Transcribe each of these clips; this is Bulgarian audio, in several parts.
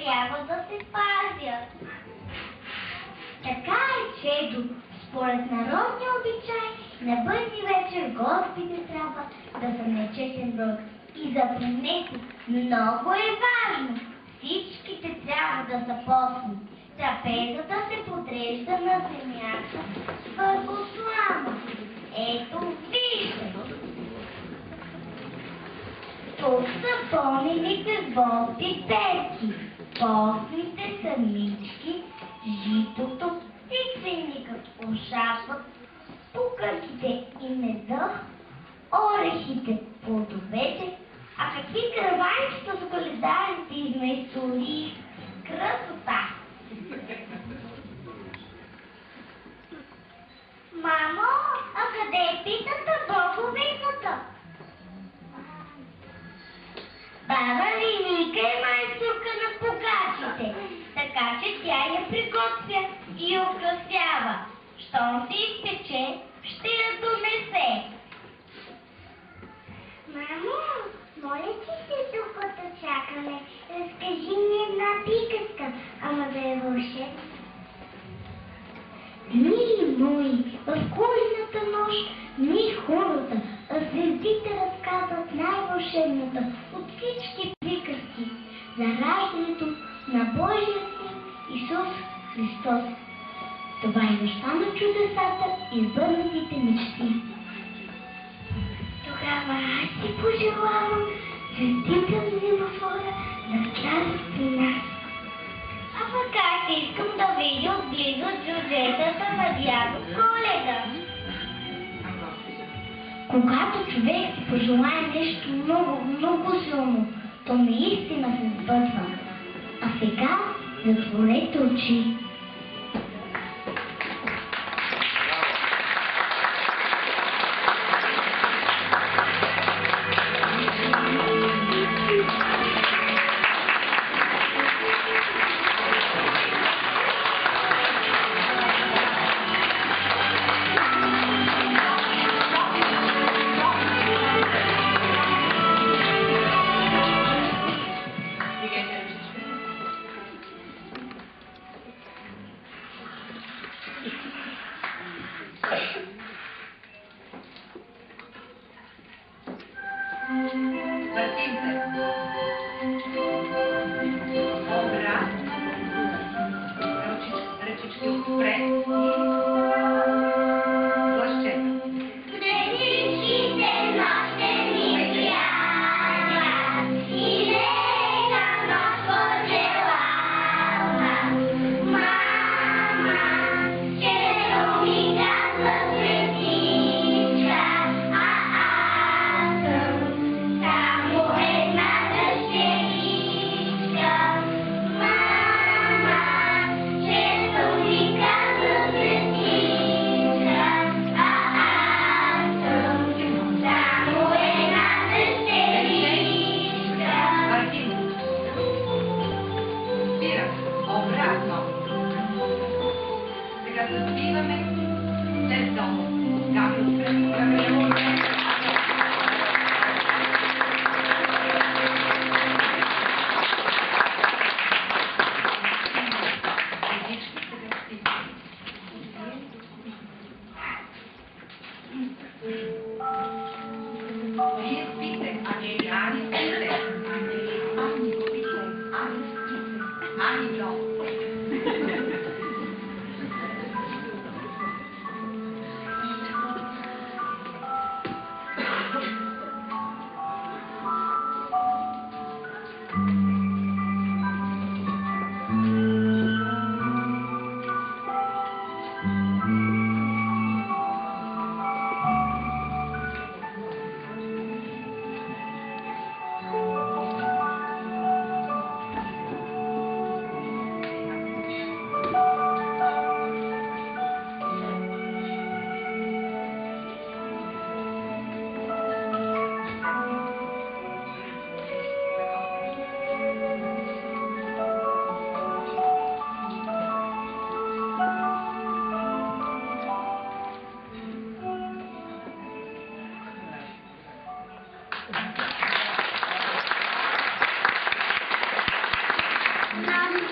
трябва да се пазят. Така е, чедо. Според народния обичай, на бъдни вечер гостите трябва да са нечетен брой. И запомнете, много е важно. Всичките трябва да са постни. Трапезата се подрежда на земята върху слама. Ето, виждате. Тук са помилите с болти перки, постните самички, житото и ценикът ошапват, пукърките и меда, орехите, плодовете, а какви кърванчета с коледарите изместори, красота! Мамо, а къде е питата боговицата? Баба Линика е майсторка на погачите, така че тя я приготвя и я украсява. Щом се изпече, ще я донесе. Мамо, моля ти се, докато чакаме, разкажи ми една приказка, ама да е вълшебна. Мили мои, в коледната нощ ние хората, звездите разказват най-вълшебната от всички приказки за раждането на Божия Син Исус Христос. Това е нощта на чудесата и избърнатите мечти. Тогава аз ти пожелавам звездите от небосвода да влязат при нас. А пък аз искам да видя отблизо джуджетата на дядо Коледа. Когато човек си пожелае нещо много, много силно, то наистина се сбъдва. А сега затворете очи.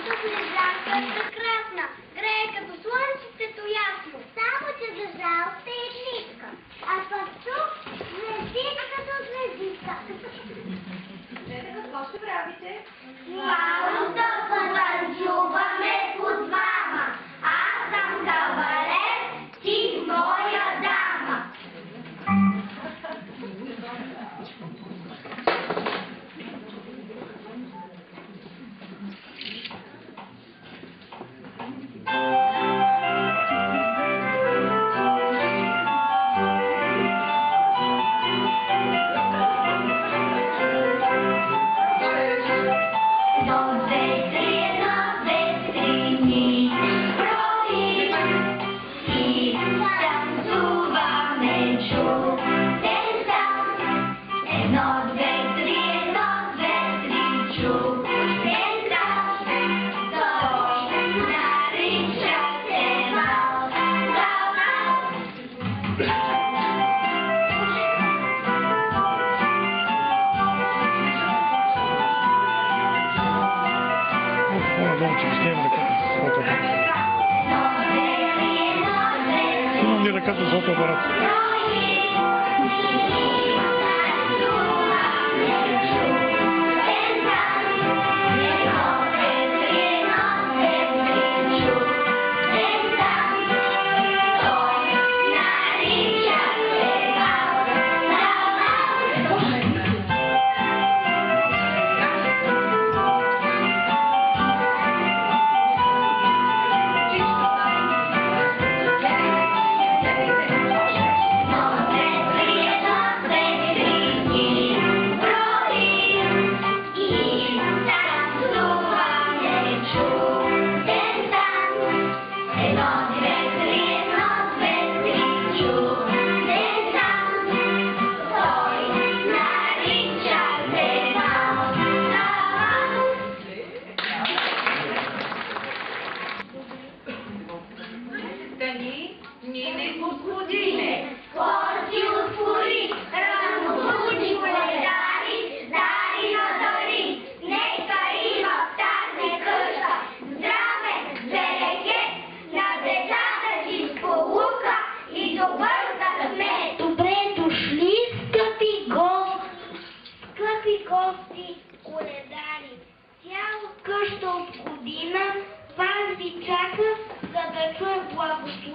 Моята близанка е прекрасна, грее като слънцето ясно. Само че за жалост е едничка, а пък тук звездичка до звездичка. Какво ще правите? Малко да потанцуваме по двама. Аз съм кавалер, ти моя дама. Имам ли ръката за фотоапарат?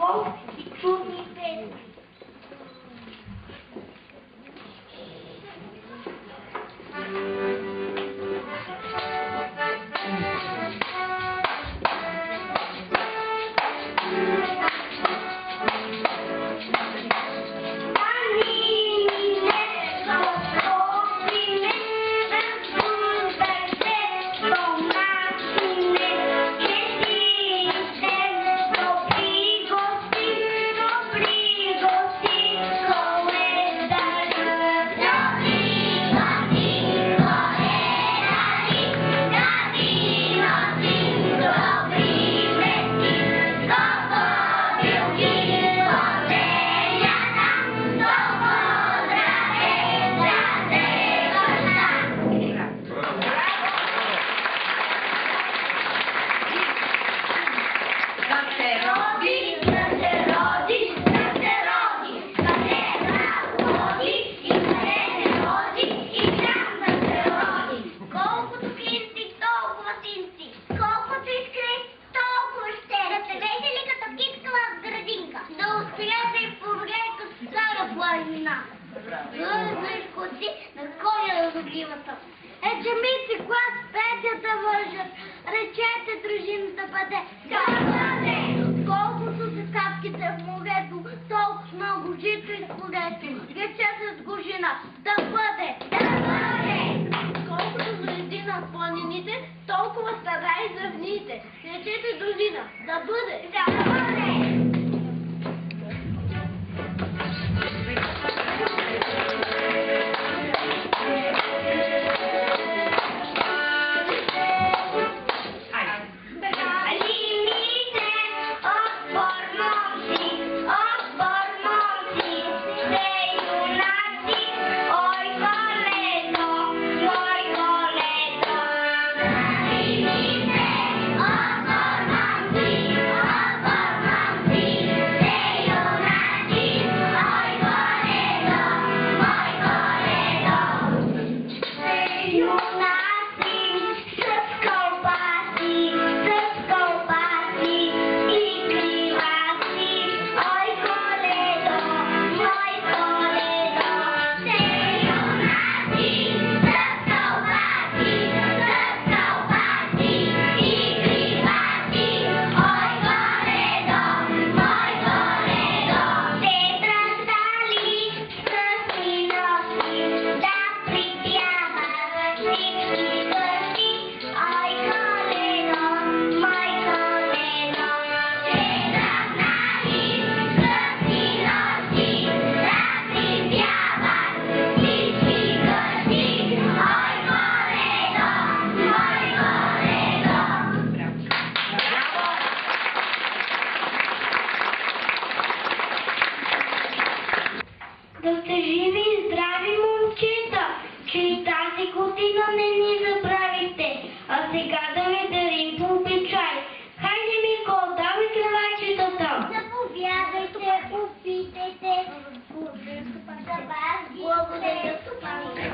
Oh! дари попічай. Хай не Микол, да викривачі там. Заповядайте, упітайте, за вас Богу не доступайте.